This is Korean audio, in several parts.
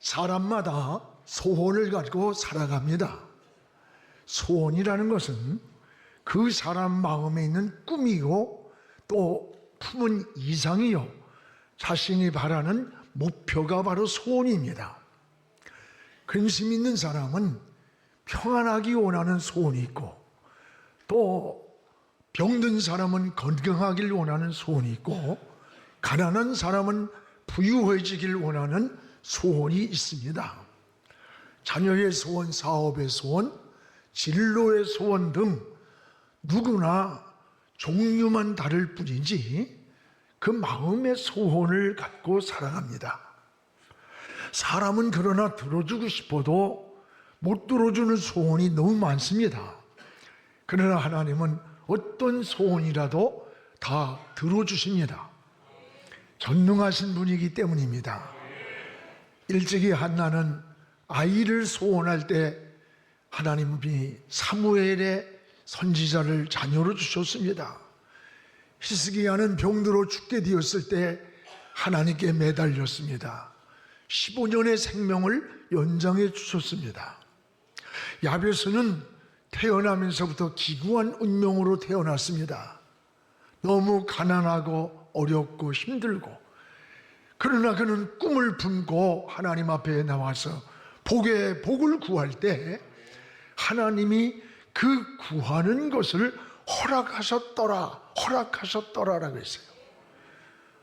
사람마다 소원을 가지고 살아갑니다. 소원이라는 것은 그 사람 마음에 있는 꿈이고 또 품은 이상이요, 자신이 바라는 목표가 바로 소원입니다. 근심 있는 사람은 평안하기 원하는 소원이 있고, 또 병든 사람은 건강하길 원하는 소원이 있고, 가난한 사람은 부유해지길 원하는 소원이 있습니다. 자녀의 소원, 사업의 소원, 진로의 소원 등 누구나 종류만 다를 뿐이지 그 마음의 소원을 갖고 살아갑니다. 사람은 그러나 들어주고 싶어도 못 들어주는 소원이 너무 많습니다. 그러나 하나님은 어떤 소원이라도 다 들어주십니다. 전능하신 분이기 때문입니다. 일찍이 한나는 아이를 소원할 때 하나님이 사무엘의 선지자를 자녀로 주셨습니다. 히스기야는 병들어 죽게 되었을 때 하나님께 매달렸습니다. 15년의 생명을 연장해 주셨습니다. 야베스는 태어나면서부터 기구한 운명으로 태어났습니다. 너무 가난하고 어렵고 힘들고, 그러나 그는 꿈을 품고 하나님 앞에 나와서 복의 복을 구할 때 하나님이 그 구하는 것을 허락하셨더라라고 했어요.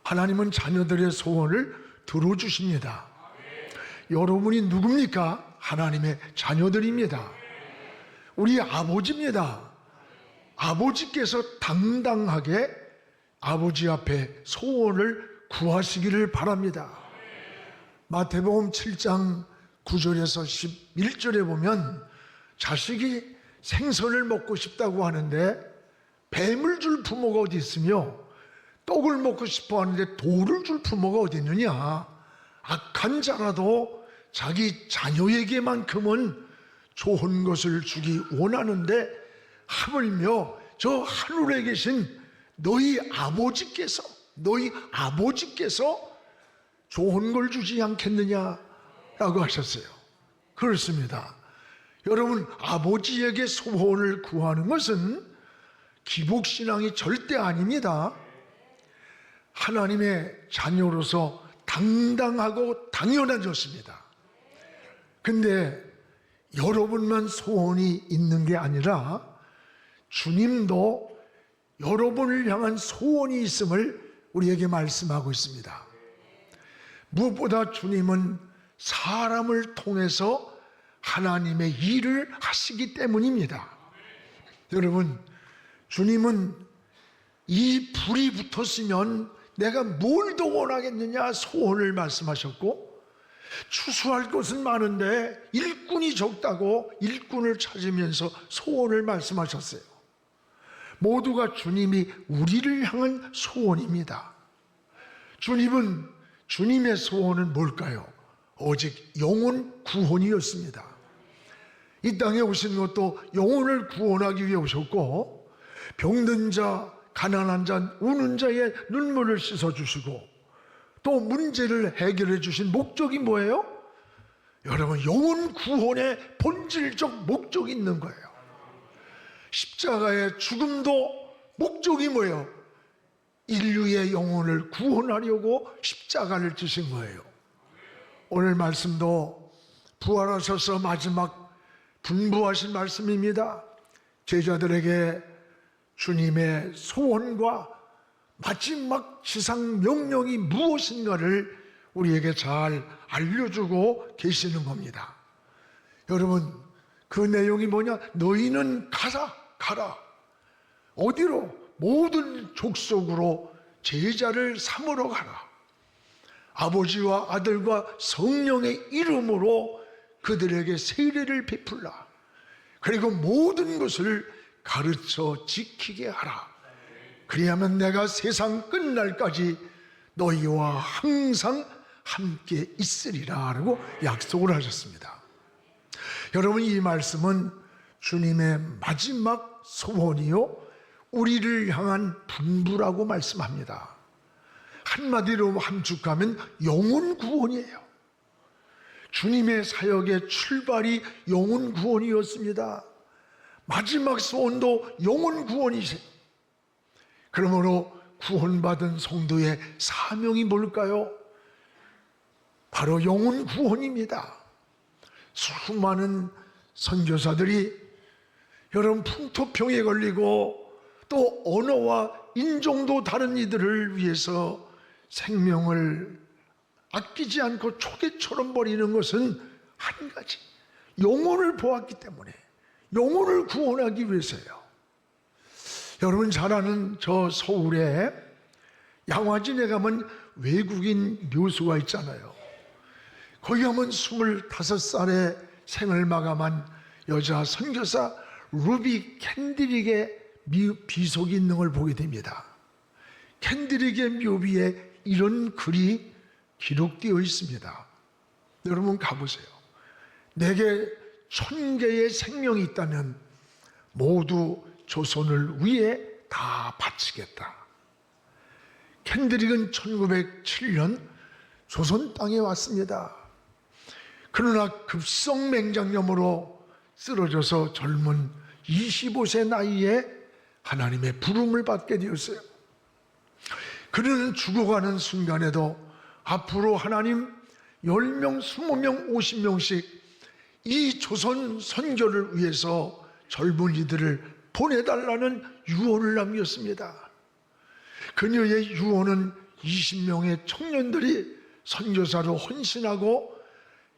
하나님은 자녀들의 소원을 들어주십니다. 여러분이 누굽니까? 하나님의 자녀들입니다. 우리 아버지입니다. 아버지께서 당당하게 아버지 앞에 소원을 구하시기를 바랍니다. 마태복음 7장 9절에서 11절에 보면 자식이 생선을 먹고 싶다고 하는데 뱀을 줄 부모가 어디 있으며, 떡을 먹고 싶어 하는데 돌을 줄 부모가 어디 있느냐. 악한 자라도 자기 자녀에게만큼은 좋은 것을 주기 원하는데 하물며 저 하늘에 계신 너희 아버지께서 좋은 걸 주지 않겠느냐라고 하셨어요. 그렇습니다. 여러분, 아버지에게 소원을 구하는 것은 기복신앙이 절대 아닙니다. 하나님의 자녀로서 당당하고 당연한 것입니다. 근데 여러분만 소원이 있는 게 아니라 주님도 여러분을 향한 소원이 있음을 우리에게 말씀하고 있습니다. 무엇보다 주님은 사람을 통해서 하나님의 일을 하시기 때문입니다. 여러분, 주님은 이 불이 붙었으면 내가 뭘 더 원하겠느냐 소원을 말씀하셨고, 추수할 것은 많은데 일꾼이 적다고 일꾼을 찾으면서 소원을 말씀하셨어요. 모두가 주님이 우리를 향한 소원입니다. 주님의 소원은 뭘까요? 오직 영혼 구원이었습니다. 이 땅에 오신 것도 영혼을 구원하기 위해 오셨고, 병든 자, 가난한 자, 우는 자의 눈물을 씻어주시고, 또 문제를 해결해 주신 목적이 뭐예요? 여러분, 영혼 구원의 본질적 목적이 있는 거예요. 십자가의 죽음도 목적이 뭐예요? 인류의 영혼을 구원하려고 십자가를 지신 거예요. 오늘 말씀도 부활하셔서 마지막 분부하신 말씀입니다. 제자들에게 주님의 소원과 마지막 지상 명령이 무엇인가를 우리에게 잘 알려주고 계시는 겁니다. 여러분, 그 내용이 뭐냐? 너희는 가라. 어디로? 모든 족속으로 제자를 삼으러 가라. 아버지와 아들과 성령의 이름으로 그들에게 세례를 베풀라. 그리고 모든 것을 가르쳐 지키게 하라. 그리하면 내가 세상 끝날까지 너희와 항상 함께 있으리라 라고 약속을 하셨습니다. 여러분, 이 말씀은 주님의 마지막 소원이요, 우리를 향한 분부라고 말씀합니다. 한마디로 함축하면 영혼 구원이에요. 주님의 사역의 출발이 영혼 구원이었습니다. 마지막 소원도 영혼 구원이세요. 그러므로 구원받은 성도의 사명이 뭘까요? 바로 영혼 구원입니다. 수많은 선교사들이 여러분 풍토병에 걸리고 또 언어와 인종도 다른 이들을 위해서 생명을 아끼지 않고 초계처럼 버리는 것은 한 가지, 영혼을 보았기 때문에, 영혼을 구원하기 위해서요. 여러분 잘 아는 저 서울에 양화진에 가면 외국인 묘수가 있잖아요. 거기 가면 25살에 생을 마감한 여자 선교사 루비 캔드릭의 비속이 있는 걸 보게 됩니다. 캔드릭의 묘비에 이런 글이 기록되어 있습니다. 여러분 가보세요. 내게 1000개의 생명이 있다면 모두 조선을 위해 다 바치겠다. 캔드릭은 1907년 조선 땅에 왔습니다. 그러나 급성맹장염으로 쓰러져서 젊은 25세 나이에 하나님의 부름을 받게 되었어요. 그는 죽어가는 순간에도 앞으로 하나님 10명, 20명, 50명씩 이 조선 선교를 위해서 젊은이들을 보내달라는 유언을 남겼습니다. 그녀의 유언은 20명의 청년들이 선교사로 헌신하고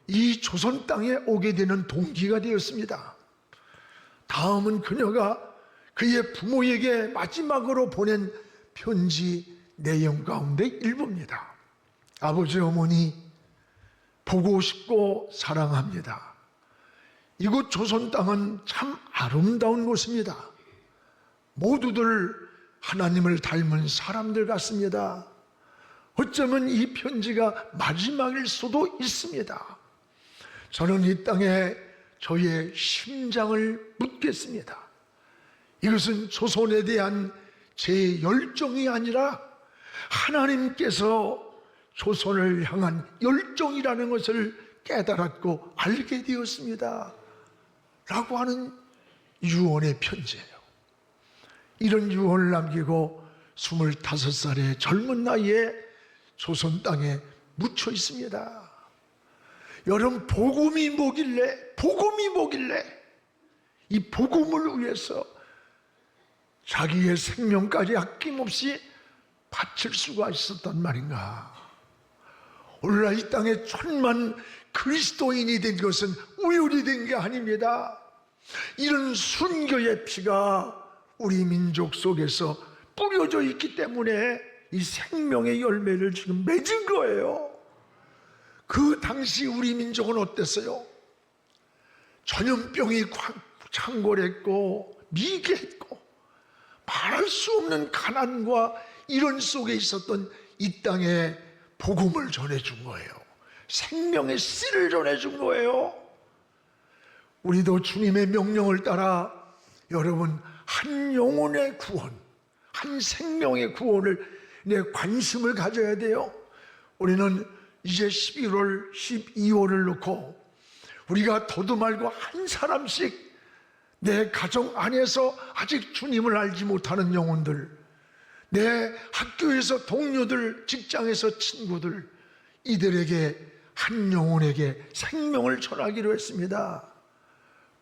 이 조선 땅에 오게 되는 동기가 되었습니다. 다음은 그녀가 그의 부모에게 마지막으로 보낸 편지 내용 가운데 일부입니다. 아버지 어머니 보고 싶고 사랑합니다. 이곳 조선 땅은 참 아름다운 곳입니다. 모두들 하나님을 닮은 사람들 같습니다. 어쩌면 이 편지가 마지막일 수도 있습니다. 저는 이 땅에 저의 심장을 묻겠습니다. 이것은 조선에 대한 제 열정이 아니라 하나님께서 조선을 향한 열정이라는 것을 깨달았고 알게 되었습니다. 라고 하는 유언의 편지예요. 이런 유언을 남기고 25살의 젊은 나이에 조선 땅에 묻혀 있습니다. 여러분 복음이 뭐길래 이 복음을 위해서 자기의 생명까지 아낌없이 바칠 수가 있었단 말인가. 오늘날 이 땅에 천만 그리스도인이 된 것은 우연이 된 게 아닙니다. 이런 순교의 피가 우리 민족 속에서 뿌려져 있기 때문에 이 생명의 열매를 지금 맺은 거예요. 그 당시 우리 민족은 어땠어요? 전염병이 창궐했고 미개했고 말할 수 없는 가난과 이런 속에 있었던 이 땅에 복음을 전해준 거예요. 생명의 씨를 전해준 거예요. 우리도 주님의 명령을 따라 여러분 한 영혼의 구원, 한 생명의 구원을 관심을 가져야 돼요. 우리는 이제 11월, 12월을 놓고 우리가 더도 말고 한 사람씩 내 가정 안에서 아직 주님을 알지 못하는 영혼들, 내 학교에서 동료들, 직장에서 친구들, 이들에게 한 영혼에게 생명을 전하기로 했습니다.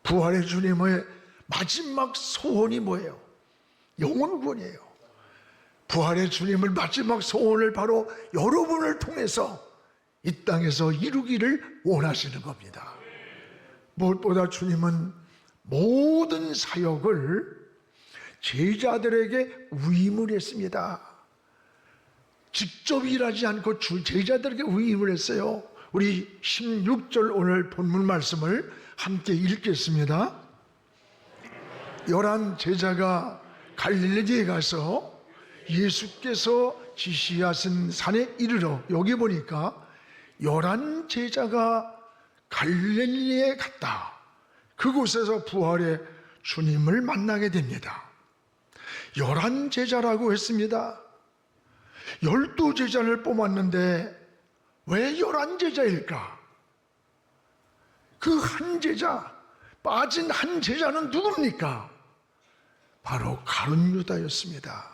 부활의 주님의 마지막 소원이 뭐예요? 영혼 구원이에요. 부활의 주님의 마지막 소원을 바로 여러분을 통해서 이 땅에서 이루기를 원하시는 겁니다. 무엇보다 주님은 모든 사역을 제자들에게 위임을 했습니다. 직접 일하지 않고 제자들에게 위임을 했어요. 우리 16절 오늘 본문 말씀을 함께 읽겠습니다. 11 제자가 갈릴리에 가서 예수께서 지시하신 산에 이르러, 여기 보니까 11 제자가 갈릴리에 갔다. 그곳에서 부활의 주님을 만나게 됩니다. 11 제자라고 했습니다. 12 제자를 뽑았는데 왜 11 제자일까? 그 한 제자, 빠진 한 제자는 누굽니까? 바로 가룟 유다였습니다.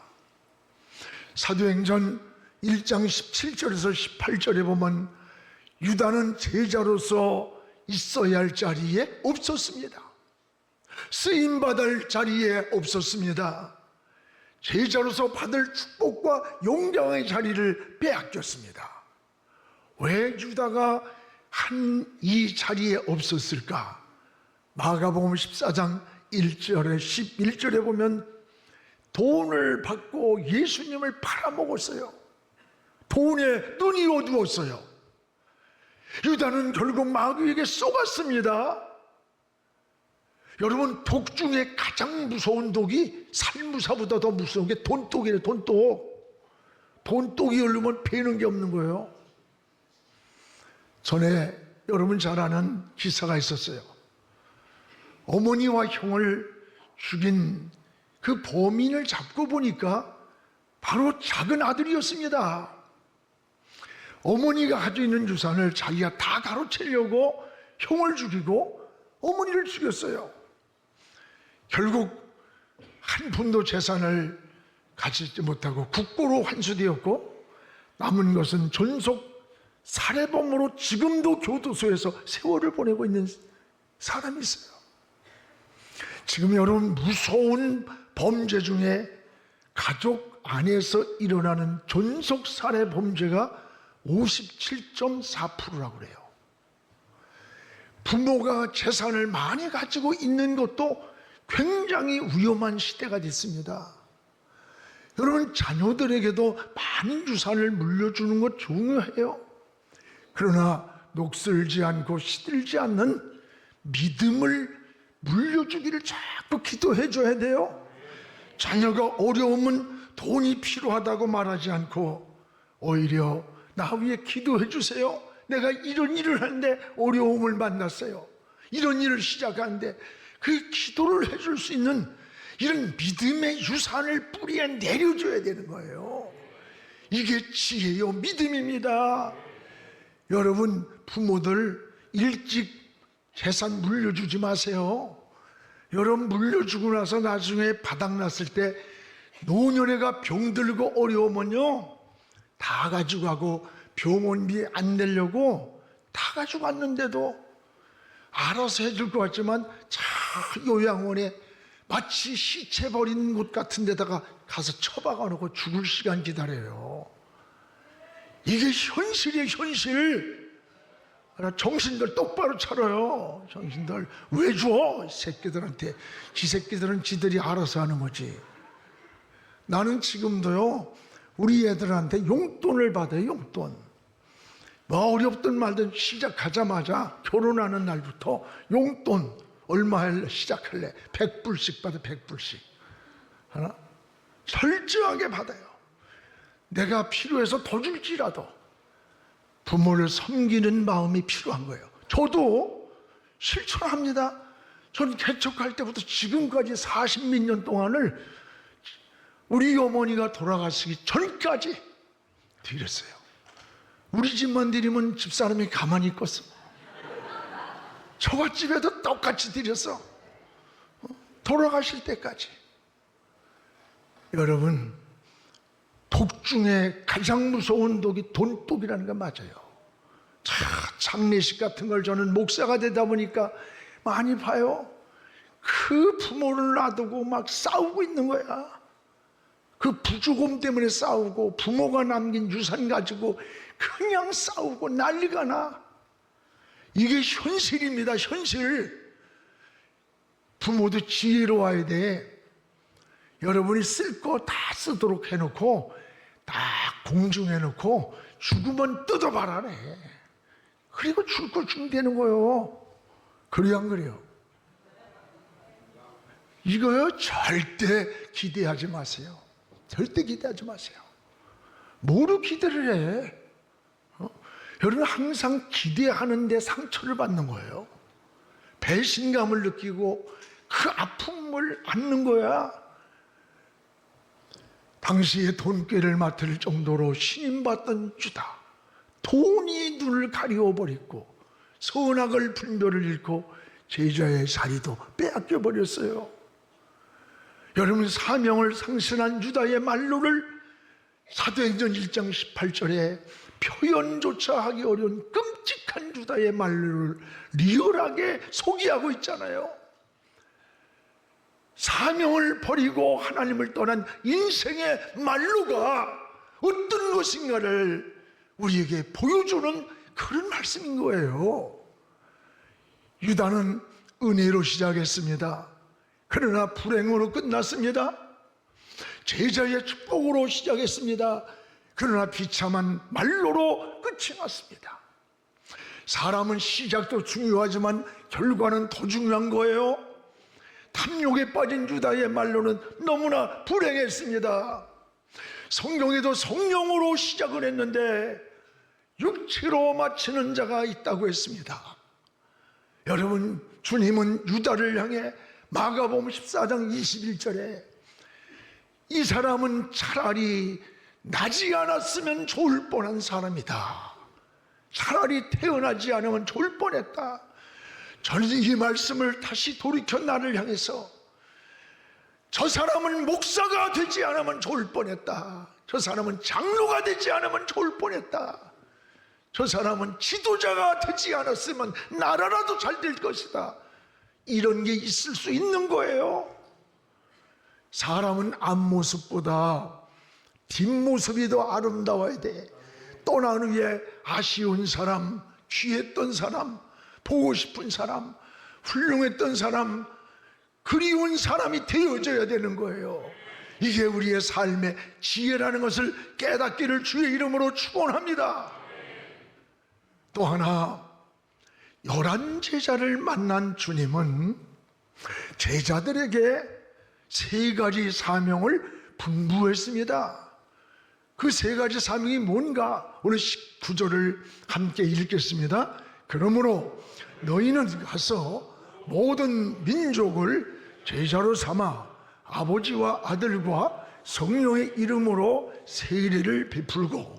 사도행전 1장 17절에서 18절에 보면 유다는 제자로서 있어야 할 자리에 없었습니다. 쓰임받을 자리에 없었습니다. 제자로서 받을 축복과 영광의 자리를 빼앗겼습니다. 왜 유다가 이 자리에 없었을까? 마가복음 14장 1절에 11절에 보면 돈을 받고 예수님을 팔아먹었어요. 돈에 눈이 어두웠어요. 유다는 결국 마귀에게 속았습니다. 여러분, 독 중에 가장 무서운 독이 살무사보다 더 무서운 게 돈독이래요. 돈독이 흐르면 배는 게 없는 거예요. 전에 여러분 잘 아는 기사가 있었어요. 어머니와 형을 죽인 그 범인을 잡고 보니까 바로 작은 아들이었습니다. 어머니가 가지고 있는 유산을 자기가 다 가로채려고 형을 죽이고 어머니를 죽였어요. 결국 한 푼도 재산을 가지지 못하고 국고로 환수되었고 남은 것은 존속 살해범으로 지금도 교도소에서 세월을 보내고 있는 사람이 있어요. 지금 여러분, 무서운 범죄 중에 가족 안에서 일어나는 존속 살해 범죄가 57.4%라고 그래요. 부모가 재산을 많이 가지고 있는 것도 굉장히 위험한 시대가 됐습니다. 여러분, 자녀들에게도 많은 유산을 물려주는 것 중요해요. 그러나 녹슬지 않고 시들지 않는 믿음을 물려주기를 자꾸 기도해 줘야 돼요. 자녀가 어려우면 돈이 필요하다고 말하지 않고 오히려 나 위해 기도해 주세요. 내가 이런 일을 하는데 어려움을 만났어요. 이런 일을 시작하는데 그 기도를 해줄 수 있는 이런 믿음의 유산을 뿌리에 내려줘야 되는 거예요. 이게 지혜요 믿음입니다. 여러분, 부모들 일찍 재산 물려주지 마세요. 여러분, 물려주고 나서 나중에 바닥났을 때 노년애가 병들고 어려우면요 다 가지고 가고 병원비 안 내려고 다 가지고 왔는데도 알아서 해줄 것 같지만 자 요양원에 마치 시체 버린 곳 같은 데다가 가서 처박아 놓고 죽을 시간 기다려요. 이게 현실이에요, 현실. 정신들 똑바로 차려요. 정신들 왜 줘? 새끼들한테. 지 새끼들은 지들이 알아서 하는 거지. 나는 지금도요 우리 애들한테 용돈을 받아요. 용돈. 뭐 어렵든 말든 시작하자마자 결혼하는 날부터 용돈 얼마 할래? 시작할래? 100불씩 받아. 100불씩 하나? 철저하게 받아요. 내가 필요해서 더 줄지라도 부모를 섬기는 마음이 필요한 거예요. 저도 실천합니다. 전 개척할 때부터 지금까지 40몇 년 동안을 우리 어머니가 돌아가시기 전까지 드렸어요. 우리 집만 드리면 집사람이 가만히 있겠어. 처갓집에도 똑같이 드렸어. 돌아가실 때까지. 여러분, 독 중에 가장 무서운 독이 돈독이라는 거 맞아요. 장례식 같은 걸 저는 목사가 되다 보니까 많이 봐요. 그 부모를 놔두고 막 싸우고 있는 거야. 그 부주금 때문에 싸우고 부모가 남긴 유산 가지고 그냥 싸우고 난리가 나. 이게 현실입니다. 현실. 부모도 지혜로워야 돼. 여러분이 쓸 거 다 쓰도록 해놓고 다 공중해놓고 죽으면 뜯어봐라래. 그리고 줄 걸 주면 되는 거예요. 그래요, 안 그래요? 이거요 절대 기대하지 마세요. 절대 기대하지 마세요. 뭐로 기대를 해? 여러분, 항상 기대하는데 상처를 받는 거예요. 배신감을 느끼고 그 아픔을 안는 거야. 당시에 돈꾀를 맡을 정도로 신임받던 유다, 돈이 눈을 가리워버렸고 선악을 분별을 잃고 제자의 자리도 빼앗겨 버렸어요. 여러분, 사명을 상실한 유다의 말로를 사도행전 1장 18절에 표현조차 하기 어려운 끔찍한 유다의 말로를 리얼하게 소개하고 있잖아요. 사명을 버리고 하나님을 떠난 인생의 말로가 어떤 것인가를 우리에게 보여주는 그런 말씀인 거예요. 유다는 은혜로 시작했습니다. 그러나 불행으로 끝났습니다. 제자의 축복으로 시작했습니다. 그러나 비참한 말로로 끝이 났습니다. 사람은 시작도 중요하지만 결과는 더 중요한 거예요. 탐욕에 빠진 유다의 말로는 너무나 불행했습니다. 성경에도 성령으로 시작을 했는데 육체로 마치는 자가 있다고 했습니다. 여러분, 주님은 유다를 향해 마가복음 14장 21절에 이 사람은 차라리 나지 않았으면 좋을 뻔한 사람이다. 차라리 태어나지 않으면 좋을 뻔했다. 저는 이 말씀을 다시 돌이켜 나를 향해서 저 사람은 목사가 되지 않으면 좋을 뻔했다. 저 사람은 장로가 되지 않으면 좋을 뻔했다. 저 사람은 지도자가 되지 않았으면 나라라도 잘 될 것이다. 이런 게 있을 수 있는 거예요. 사람은 앞모습보다 뒷모습이 더 아름다워야 돼. 떠난 후에 아쉬운 사람, 취했던 사람, 보고 싶은 사람, 훌륭했던 사람, 그리운 사람이 되어져야 되는 거예요. 이게 우리의 삶의 지혜라는 것을 깨닫기를 주의 이름으로 축원합니다. 또 하나, 11 제자를 만난 주님은 제자들에게 3가지 사명을 분부했습니다. 그 3가지 사명이 뭔가 오늘 19절을 함께 읽겠습니다. 그러므로 너희는 가서 모든 민족을 제자로 삼아 아버지와 아들과 성령의 이름으로 세례를 베풀고,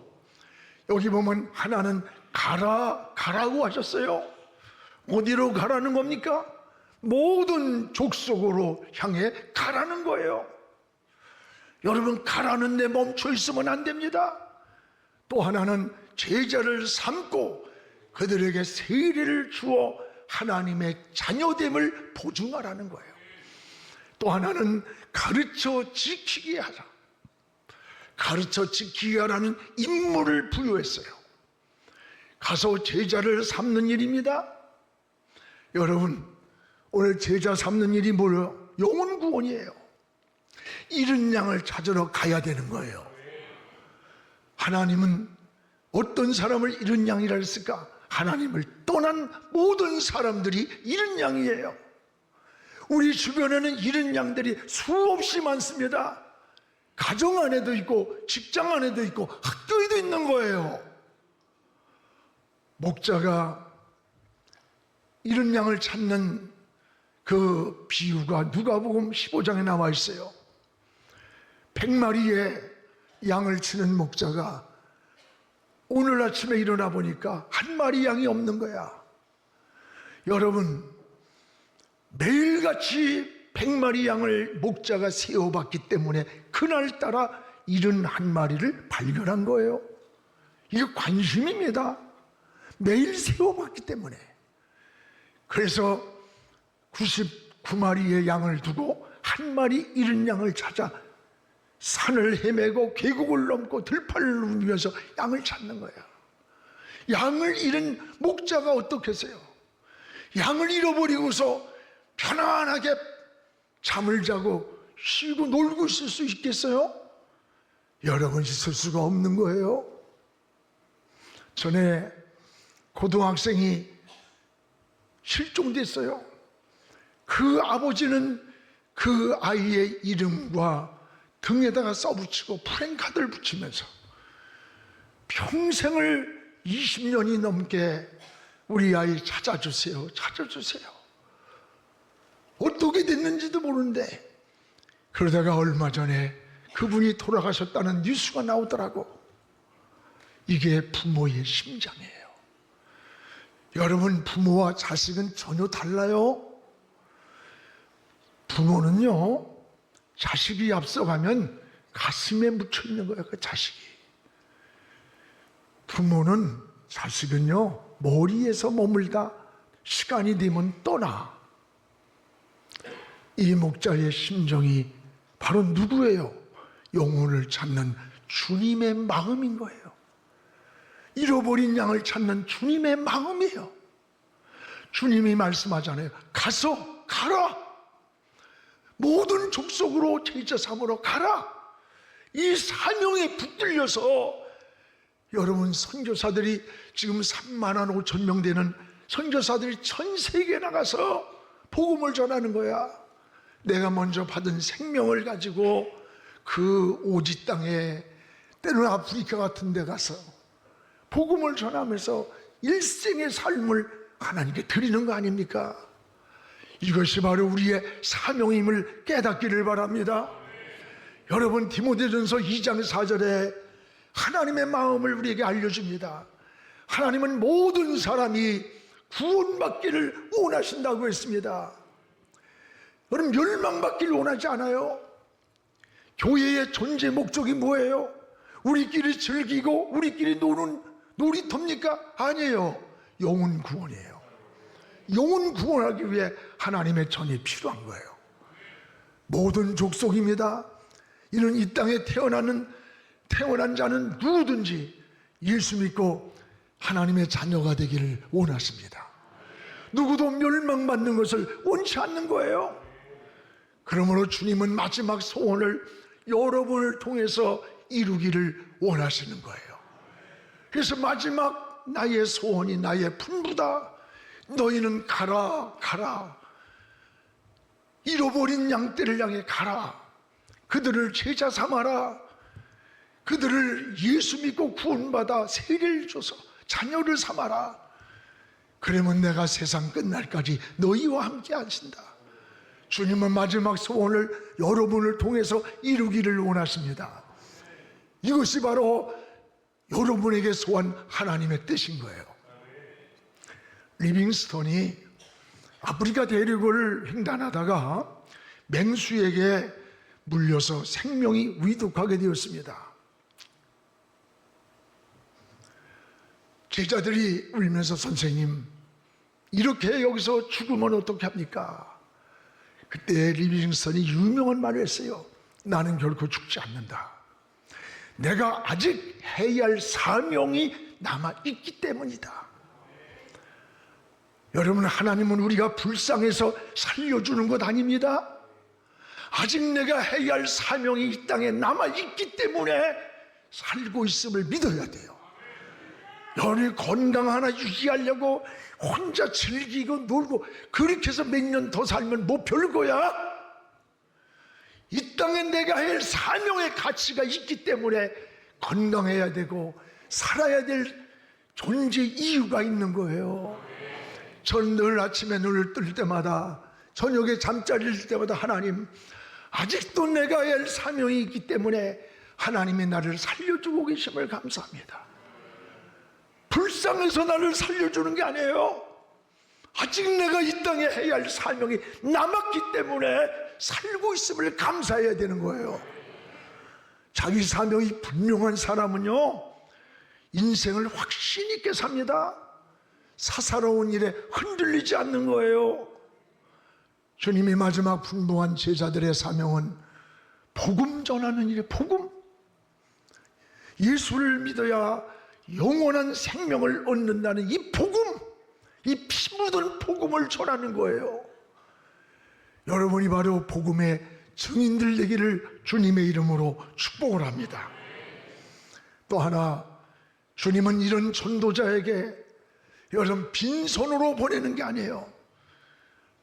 여기 보면 하나는 가라고 하셨어요. 어디로 가라는 겁니까? 모든 족속으로 향해 가라는 거예요. 여러분, 가라는 데 멈춰 있으면 안 됩니다. 또 하나는 제자를 삼고 그들에게 세례를 주어 하나님의 자녀됨을 보증하라는 거예요. 또 하나는 가르쳐 지키게 하라. 가르쳐 지키게 하라는 임무를 부여했어요. 가서 제자를 삼는 일입니다. 여러분, 오늘 제자 삼는 일이 뭐예요? 영혼 구원이에요. 잃은 양을 찾으러 가야 되는 거예요. 하나님은 어떤 사람을 잃은 양이라 했을까? 하나님을 떠난 모든 사람들이 잃은 양이에요. 우리 주변에는 잃은 양들이 수없이 많습니다. 가정 안에도 있고 직장 안에도 있고 학교에도 있는 거예요. 목자가 잃은 양을 찾는 그 비유가 누가복음 15장에 나와 있어요. 100마리의 양을 치는 목자가 오늘 아침에 일어나 보니까 한 마리 양이 없는 거야. 여러분, 매일같이 100마리 양을 목자가 세워봤기 때문에 그날따라 71마리를 발견한 거예요. 이게 관심입니다. 매일 세워봤기 때문에. 그래서 99마리의 양을 두고 한 마리 잃은 양을 찾아 산을 헤매고 계곡을 넘고 들판을 누비면서 양을 찾는 거야. 양을 잃은 목자가 어떻겠어요? 양을 잃어버리고서 편안하게 잠을 자고 쉬고 놀고 있을 수 있겠어요? 여러분, 있을 수가 없는 거예요. 전에 고등학생이 실종됐어요. 그 아버지는 그 아이의 이름과 등에다가 써붙이고 프랭카드를 붙이면서 평생을 20년이 넘게 우리 아이 찾아주세요, 찾아주세요. 어떻게 됐는지도 모르는데, 그러다가 얼마 전에 그분이 돌아가셨다는 뉴스가 나오더라고. 이게 부모의 심장이에요. 여러분, 부모와 자식은 전혀 달라요. 부모는요, 자식이 앞서가면 가슴에 묻혀 있는 거예요, 그 자식이. 부모는 자식은요, 머리에서 머물다 시간이 되면 떠나. 이 목자의 심정이 바로 누구예요? 영혼을 찾는 주님의 마음인 거예요. 잃어버린 양을 찾는 주님의 마음이에요. 주님이 말씀하잖아요. 가라. 모든 족속으로 제자 삼으러 가라. 이 사명에 붙들려서 여러분, 선교사들이 지금 3만 5천 명 되는 선교사들이 전 세계에 나가서 복음을 전하는 거야. 내가 먼저 받은 생명을 가지고 그 오지 땅에, 때로는 아프리카 같은 데 가서 복음을 전하면서 일생의 삶을 하나님께 드리는 거 아닙니까? 이것이 바로 우리의 사명임을 깨닫기를 바랍니다. 여러분, 디모데전서 2장 4절에 하나님의 마음을 우리에게 알려줍니다. 하나님은 모든 사람이 구원받기를 원하신다고 했습니다. 여러분, 멸망받기를 원하지 않아요. 교회의 존재 목적이 뭐예요? 우리끼리 즐기고 우리끼리 노는 놀이터입니까? 아니에요. 영혼 구원이에요. 영혼 구원하기 위해 하나님의 전이 필요한 거예요. 모든 족속입니다. 이는 이 땅에 태어난 자는 누구든지 예수 믿고 하나님의 자녀가 되기를 원하십니다. 누구도 멸망받는 것을 원치 않는 거예요. 그러므로 주님은 마지막 소원을 여러분을 통해서 이루기를 원하시는 거예요. 그래서 마지막 나의 소원이 나의 분부다. 너희는 가라. 잃어버린 양떼를 향해 가라. 그들을 제자 삼아라. 그들을 예수 믿고 구원받아 세례를 줘서 자녀를 삼아라. 그러면 내가 세상 끝날까지 너희와 함께 하신다. 주님은 마지막 소원을 여러분을 통해서 이루기를 원하십니다. 이것이 바로 여러분에게 소한 하나님의 뜻인 거예요. 리빙스톤이 아프리카 대륙을 횡단하다가 맹수에게 물려서 생명이 위독하게 되었습니다. 제자들이 울면서, 선생님, 이렇게 여기서 죽으면 어떻게 합니까? 그때 리빙스턴이 유명한 말을 했어요. 나는 결코 죽지 않는다. 내가 아직 해야 할 사명이 남아있기 때문이다. 여러분, 하나님은 우리가 불쌍해서 살려주는 것 아닙니다. 아직 내가 해야 할 사명이 이 땅에 남아있기 때문에 살고 있음을 믿어야 돼요. 여러분이 건강 하나 유지하려고 혼자 즐기고 놀고 그렇게 해서 몇 년 더 살면 뭐 별거야? 이 땅에 내가 할 사명의 가치가 있기 때문에 건강해야 되고 살아야 될 존재 이유가 있는 거예요. 전 늘 아침에 눈을 뜰 때마다, 저녁에 잠자리를 들 때마다, 하나님, 아직도 내가 해야 할 사명이 있기 때문에 하나님이 나를 살려주고 계심을 감사합니다. 불쌍해서 나를 살려주는 게 아니에요. 아직 내가 이 땅에 해야 할 사명이 남았기 때문에 살고 있음을 감사해야 되는 거예요. 자기 사명이 분명한 사람은요, 인생을 확신 있게 삽니다. 사사로운 일에 흔들리지 않는 거예요. 주님이 마지막 분부한 제자들의 사명은 복음 전하는 일이에요. 복음. 예수를 믿어야 영원한 생명을 얻는다는 이 복음, 이 피 묻은 복음을 전하는 거예요. 여러분이 바로 복음의 증인들 되기를 주님의 이름으로 축복을 합니다. 또 하나, 주님은 이런 전도자에게 여러분 빈손으로 보내는 게 아니에요.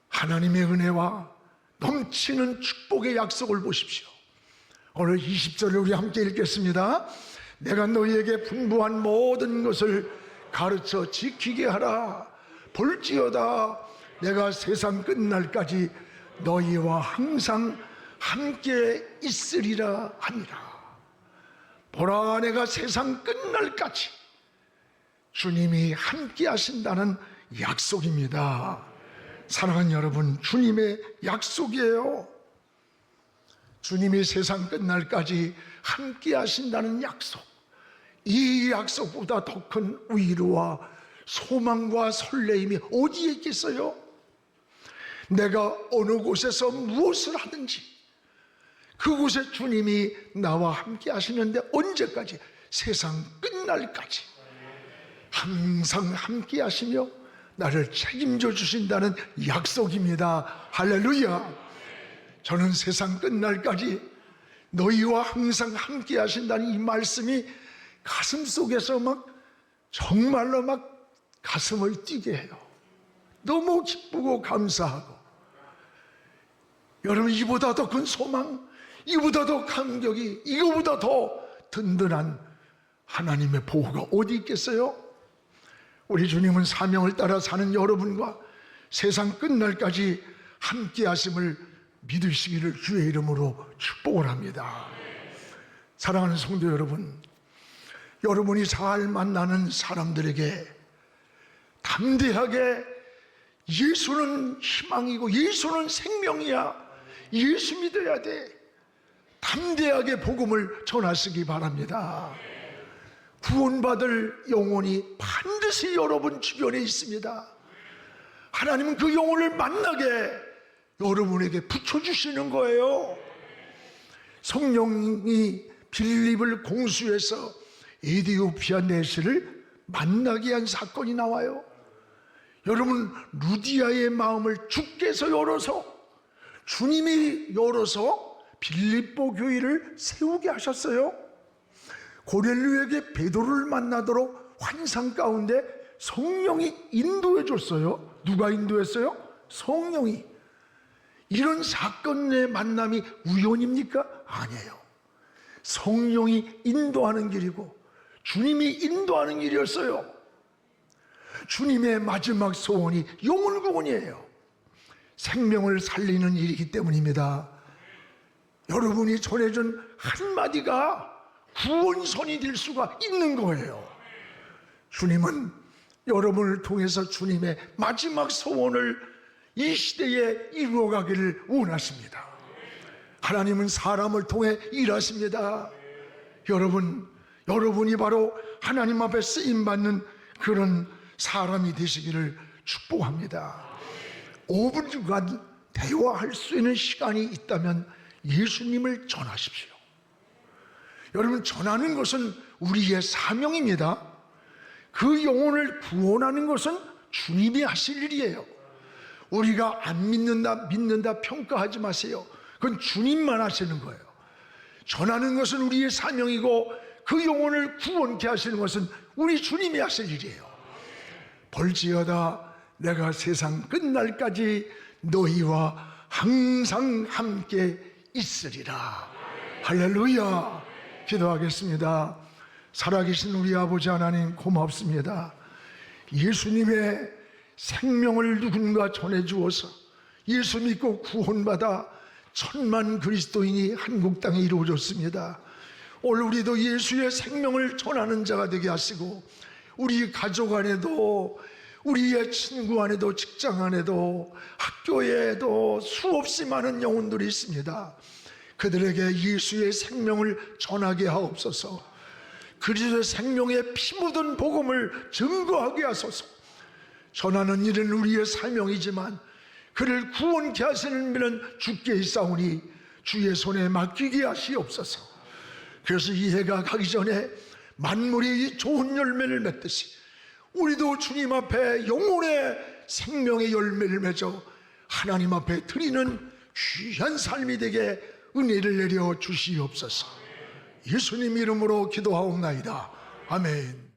하나님의 은혜와 넘치는 축복의 약속을 보십시오. 오늘 20절을 우리 함께 읽겠습니다. 내가 너희에게 분부한 모든 것을 가르쳐 지키게 하라. 볼지어다 내가 세상 끝날까지 너희와 항상 함께 있으리라 하니라. 보라, 내가 세상 끝날까지, 주님이 함께 하신다는 약속입니다. 사랑하는 여러분, 주님의 약속이에요. 주님이 세상 끝날까지 함께 하신다는 약속. 이 약속보다 더 큰 위로와 소망과 설레임이 어디에 있겠어요? 내가 어느 곳에서 무엇을 하든지 그곳에 주님이 나와 함께 하시는데, 언제까지? 세상 끝날까지 항상 함께 하시며 나를 책임져 주신다는 약속입니다. 할렐루야. 저는 세상 끝날까지 너희와 항상 함께 하신다는 이 말씀이 가슴속에서 정말로 가슴을 뛰게 해요. 너무 기쁘고 감사하고, 여러분, 이보다 더 큰 소망, 이보다 더 감격이, 이거보다 더 든든한 하나님의 보호가 어디 있겠어요? 우리 주님은 사명을 따라 사는 여러분과 세상 끝날까지 함께 하심을 믿으시기를 주의 이름으로 축복을 합니다. 사랑하는 성도 여러분, 여러분이 잘 만나는 사람들에게 담대하게 예수는 희망이고 예수는 생명이야, 예수 믿어야 돼, 담대하게 복음을 전하시기 바랍니다. 구원받을 영혼이 반드시 여러분 주변에 있습니다. 하나님은 그 영혼을 만나게 여러분에게 붙여주시는 거예요. 성령이 빌립을 공수해서 에디오피아 내시를 만나게 한 사건이 나와요. 여러분, 루디아의 마음을 주께서 열어서, 주님이 열어서 빌립보 교회를 세우게 하셨어요. 고넬료에게 베드로를 만나도록 환상 가운데 성령이 인도해 줬어요. 누가 인도했어요? 성령이. 이런 사건의 만남이 우연입니까? 아니에요. 성령이 인도하는 길이고 주님이 인도하는 길이었어요. 주님의 마지막 소원이 영혼 구원이에요. 생명을 살리는 일이기 때문입니다. 여러분이 전해준 한마디가 구원선이 될 수가 있는 거예요. 주님은 여러분을 통해서 주님의 마지막 소원을 이 시대에 이루어가기를 원하십니다. 하나님은 사람을 통해 일하십니다. 여러분이 바로 하나님 앞에 쓰임받는 그런 사람이 되시기를 축복합니다. 5분간 대화할 수 있는 시간이 있다면 예수님을 전하십시오. 여러분, 전하는 것은 우리의 사명입니다. 그 영혼을 구원하는 것은 주님이 하실 일이에요. 우리가 안 믿는다 평가하지 마세요. 그건 주님만 하시는 거예요. 전하는 것은 우리의 사명이고 그 영혼을 구원케 하시는 것은 우리 주님이 하실 일이에요. 볼지어다 내가 세상 끝날까지 너희와 항상 함께 있으리라. 할렐루야. 기도하겠습니다. 살아계신 우리 아버지 하나님, 고맙습니다. 예수님의 생명을 누군가 전해주어서 예수 믿고 구원받아 1000만 그리스도인이 한국 땅에 이루어졌습니다. 오늘 우리도 예수의 생명을 전하는 자가 되게 하시고, 우리 가족 안에도, 우리의 친구 안에도, 직장 안에도, 학교에도 수없이 많은 영혼들이 있습니다. 그들에게 예수의 생명을 전하게 하옵소서. 그리스도의 생명에 피 묻은 복음을 증거하게 하소서. 전하는 일은 우리의 사명이지만 그를 구원케 하시는 일은 주께 있사오니 주의 손에 맡기게 하시옵소서. 그래서 이 해가 가기 전에 만물이 좋은 열매를 맺듯이 우리도 주님 앞에 영혼의 생명의 열매를 맺어 하나님 앞에 드리는 귀한 삶이 되게 은혜를 내려 주시옵소서. 예수님 이름으로 기도하옵나이다. 아멘.